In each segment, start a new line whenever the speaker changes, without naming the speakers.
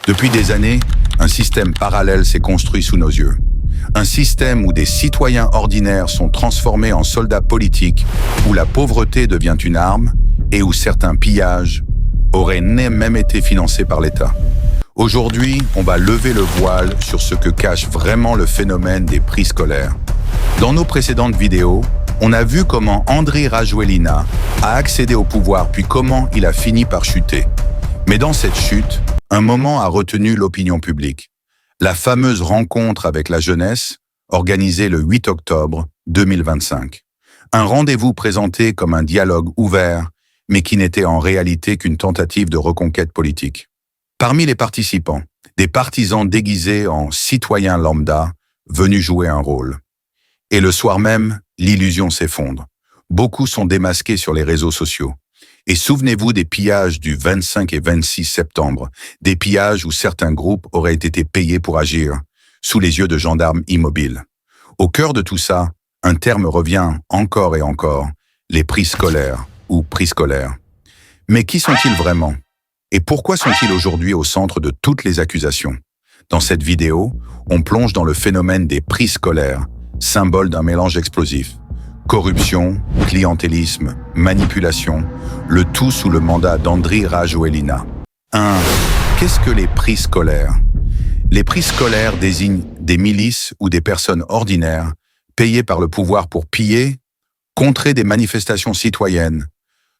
Depuis des années, un système parallèle s'est construit sous nos yeux. Un système où des citoyens ordinaires sont transformés en soldats politiques, où la pauvreté devient une arme et où certains pillages auraient même été financés par l'État. Aujourd'hui, on va lever le voile sur ce que cache vraiment le phénomène des prix scolaires. Dans nos précédentes vidéos, on a vu comment Andry Rajoelina a accédé au pouvoir puis comment il a fini par chuter. Mais dans cette chute, un moment a retenu l'opinion publique. La fameuse rencontre avec la jeunesse, organisée le 8 octobre 2025. Un rendez-vous présenté comme un dialogue ouvert, mais qui n'était en réalité qu'une tentative de reconquête politique. Parmi les participants, des partisans déguisés en citoyens lambda venus jouer un rôle. Et le soir même, l'illusion s'effondre. Beaucoup sont démasqués sur les réseaux sociaux. Et souvenez-vous des pillages du 25 et 26 septembre, des pillages où certains groupes auraient été payés pour agir, sous les yeux de gendarmes immobiles. Au cœur de tout ça, un terme revient encore et encore, les prix scolaires ou prix scolaires. Mais qui sont-ils vraiment? Et pourquoi sont-ils aujourd'hui au centre de toutes les accusations? Dans cette vidéo, on plonge dans le phénomène des prix scolaires, symbole d'un mélange explosif. Corruption, clientélisme, manipulation, le tout sous le mandat d'Andry Rajoelina. 1. Qu'est-ce que les prix scolaires? Les prix scolaires désignent des milices ou des personnes ordinaires payées par le pouvoir pour piller, contrer des manifestations citoyennes,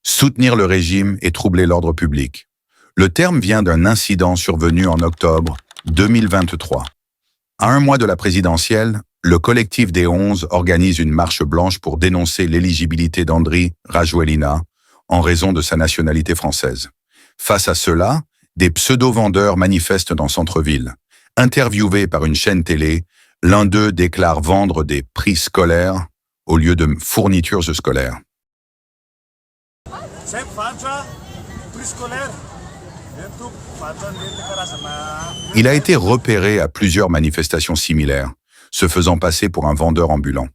soutenir le régime et troubler l'ordre public. Le terme vient d'un incident survenu en octobre 2023. À un mois de la présidentielle, le collectif des 11 organise une marche blanche pour dénoncer l'éligibilité d'Andry Rajoelina en raison de sa nationalité française. Face à cela, des pseudo-vendeurs manifestent dans centre-ville. Interviewé par une chaîne télé, l'un d'eux déclare vendre des prix scolaires au lieu de fournitures scolaires. Il a été repéré à plusieurs manifestations similaires, se faisant passer pour un vendeur ambulant.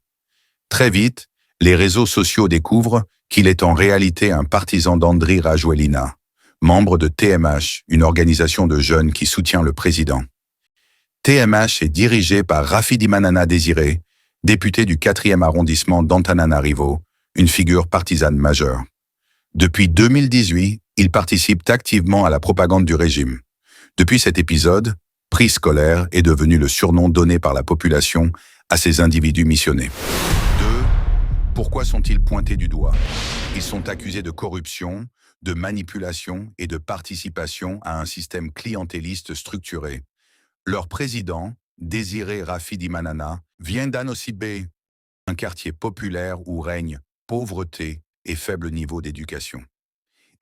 Très vite, les réseaux sociaux découvrent qu'il est en réalité un partisan d'Andry Rajoelina, membre de TMH, une organisation de jeunes qui soutient le président. TMH est dirigé par Raffidimanana Désiré, député du 4e arrondissement d'Antananarivo, une figure partisane majeure. Depuis 2018, il participe activement à la propagande du régime. Depuis cet épisode, prix scolaire est devenu le surnom donné par la population à ces individus missionnés. 2. Pourquoi sont-ils pointés du doigt? Ils sont accusés de corruption, de manipulation et de participation à un système clientéliste structuré. Leur président, Désiré Raffidimanana, vient d'Anosibé, un quartier populaire où règne pauvreté et faible niveau d'éducation.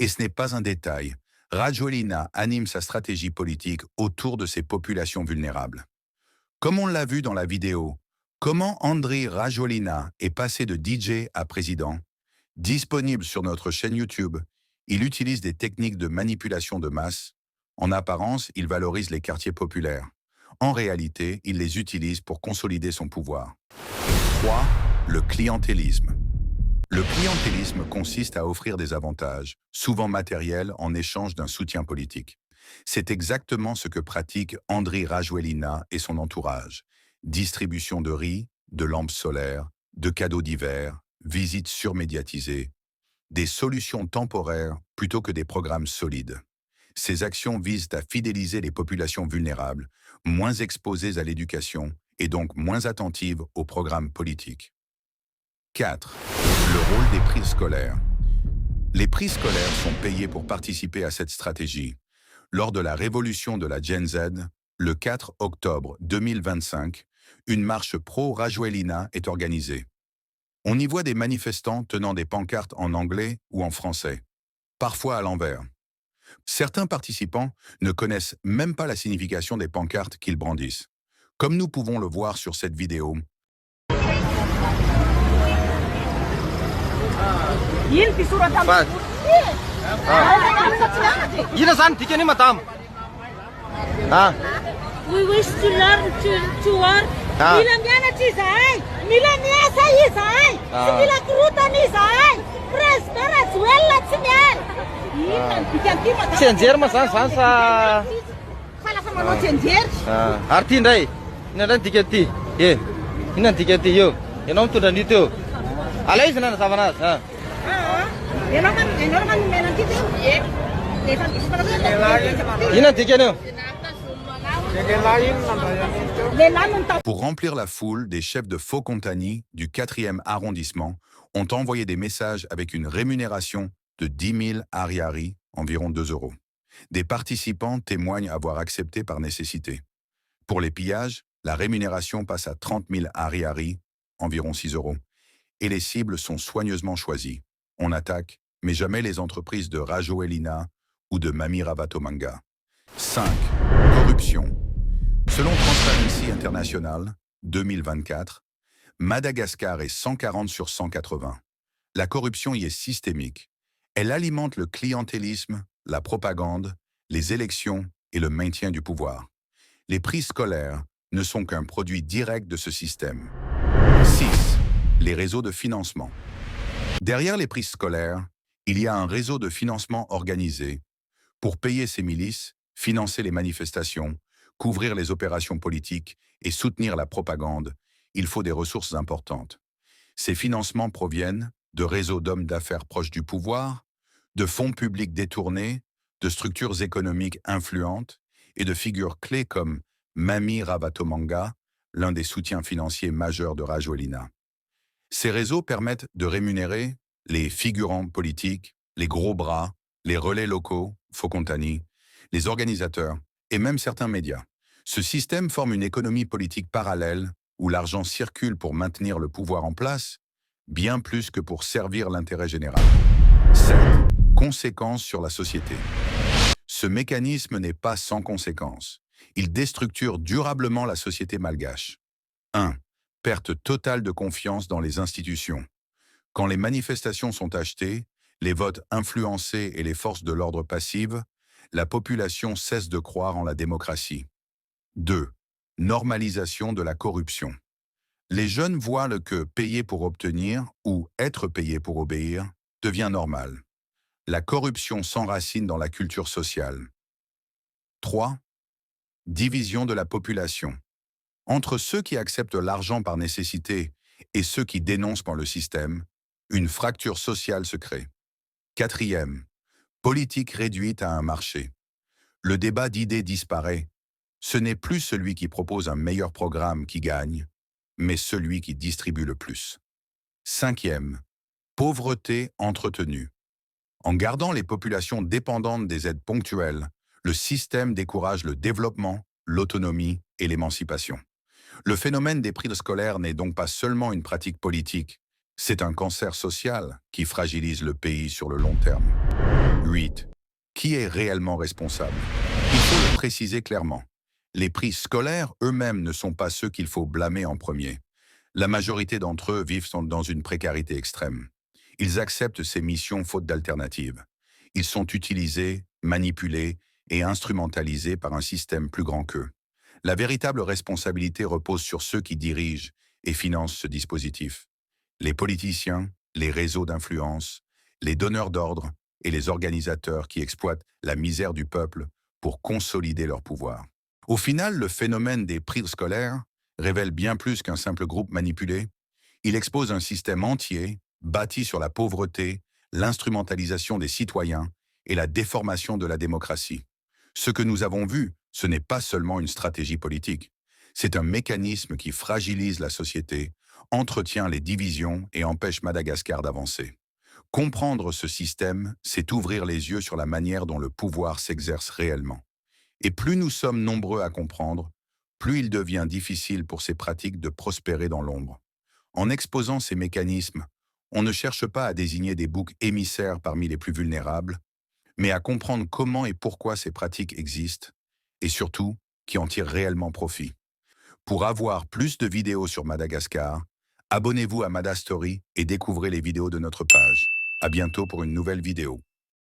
Et ce n'est pas un détail. Rajoelina anime sa stratégie politique autour de ces populations vulnérables. Comme on l'a vu dans la vidéo, comment Andry Rajoelina est passé de DJ à président, disponible sur notre chaîne YouTube, il utilise des techniques de manipulation de masse. En apparence, il valorise les quartiers populaires. En réalité, il les utilise pour consolider son pouvoir. 3. Le clientélisme. Le clientélisme consiste à offrir des avantages, souvent matériels, en échange d'un soutien politique. C'est exactement ce que pratique Andry Rajoelina et son entourage. Distribution de riz, de lampes solaires, de cadeaux divers, visites surmédiatisées, des solutions temporaires plutôt que des programmes solides. Ces actions visent à fidéliser les populations vulnérables, moins exposées à l'éducation et donc moins attentives aux programmes politiques. 4. Le rôle des prix scolaires. Les prix scolaires sont payés pour participer à cette stratégie. Lors de la révolution de la Gen Z, le 4 octobre 2025, une marche pro-Rajoelina est organisée. On y voit des manifestants tenant des pancartes en anglais ou en français, parfois à l'envers. Certains participants ne connaissent même pas la signification des pancartes qu'ils brandissent, comme nous pouvons le voir sur cette vidéo.
We wish to learn to work. Milamiana chisai, Milamia sai, Sila Kruta ni sai, Prespera suella sinyal.
Senjer mas sansa.
Fala
Artin dai. Ina dan tiketi. Ye. Ina tiketi yo. Ina tu dan itu. Alai sana sabanas. Ina tikenu.
Pour remplir la foule, des chefs de faux compagnie du 4e arrondissement ont envoyé des messages avec une rémunération de 10 000 ariary, environ 2 euros. Des participants témoignent avoir accepté par nécessité. Pour les pillages, la rémunération passe à 30 000 ariary, environ 6 euros. Et les cibles sont soigneusement choisies. On attaque, mais jamais les entreprises de Rajoelina ou de Mami Ravatomanga. 5. Corruption. Selon Transparency International, 2024, Madagascar est 140 sur 180. La corruption y est systémique. Elle alimente le clientélisme, la propagande, les élections et le maintien du pouvoir. Les prix scolaires ne sont qu'un produit direct de ce système. 6. Les réseaux de financement. Derrière les prix scolaires, il y a un réseau de financement organisé pour payer ces milices, financer les manifestations, couvrir les opérations politiques et soutenir la propagande. Il faut des ressources importantes. Ces financements proviennent de réseaux d'hommes d'affaires proches du pouvoir, de fonds publics détournés, de structures économiques influentes et de figures clés comme Mami Ravatomanga, l'un des soutiens financiers majeurs de Rajoelina. Ces réseaux permettent de rémunérer les figurants politiques, les gros bras, les relais locaux, Fokontany, les organisateurs et même certains médias. Ce système forme une économie politique parallèle où l'argent circule pour maintenir le pouvoir en place, bien plus que pour servir l'intérêt général. 7. Conséquences sur la société. Ce mécanisme n'est pas sans conséquences. Il déstructure durablement la société malgache. 1. Perte totale de confiance dans les institutions. Quand les manifestations sont achetées, les votes influencés et les forces de l'ordre passives, la population cesse de croire en la démocratie. 2. Normalisation de la corruption. Les jeunes voient que payer pour obtenir ou être payé pour obéir devient normal. La corruption s'enracine dans la culture sociale. 3. Division de la population. Entre ceux qui acceptent l'argent par nécessité et ceux qui dénoncent le système, une fracture sociale se crée. 4. Politique réduite à un marché. Le débat d'idées disparaît. Ce n'est plus celui qui propose un meilleur programme qui gagne, mais celui qui distribue le plus. 5. Pauvreté entretenue. En gardant les populations dépendantes des aides ponctuelles, le système décourage le développement, l'autonomie et l'émancipation. Le phénomène des prix scolaires n'est donc pas seulement une pratique politique, c'est un cancer social qui fragilise le pays sur le long terme. 8. Qui est réellement responsable? Il faut le préciser clairement. Les prix scolaires eux-mêmes ne sont pas ceux qu'il faut blâmer en premier. La majorité d'entre eux vivent dans une précarité extrême. Ils acceptent ces missions faute d'alternative. Ils sont utilisés, manipulés et instrumentalisés par un système plus grand qu'eux. La véritable responsabilité repose sur ceux qui dirigent et financent ce dispositif. Les politiciens, les réseaux d'influence, les donneurs d'ordre et les organisateurs qui exploitent la misère du peuple pour consolider leur pouvoir. Au final, le phénomène des prix scolaires révèle bien plus qu'un simple groupe manipulé. Il expose un système entier bâti sur la pauvreté, l'instrumentalisation des citoyens et la déformation de la démocratie. Ce que nous avons vu, ce n'est pas seulement une stratégie politique. C'est un mécanisme qui fragilise la société, entretient les divisions et empêche Madagascar d'avancer. Comprendre ce système, c'est ouvrir les yeux sur la manière dont le pouvoir s'exerce réellement. Et plus nous sommes nombreux à comprendre, plus il devient difficile pour ces pratiques de prospérer dans l'ombre. En exposant ces mécanismes, on ne cherche pas à désigner des boucs émissaires parmi les plus vulnérables, mais à comprendre comment et pourquoi ces pratiques existent, et surtout, qui en tirent réellement profit. Pour avoir plus de vidéos sur Madagascar, abonnez-vous à Madastory et découvrez les vidéos de notre page. À bientôt pour une nouvelle vidéo.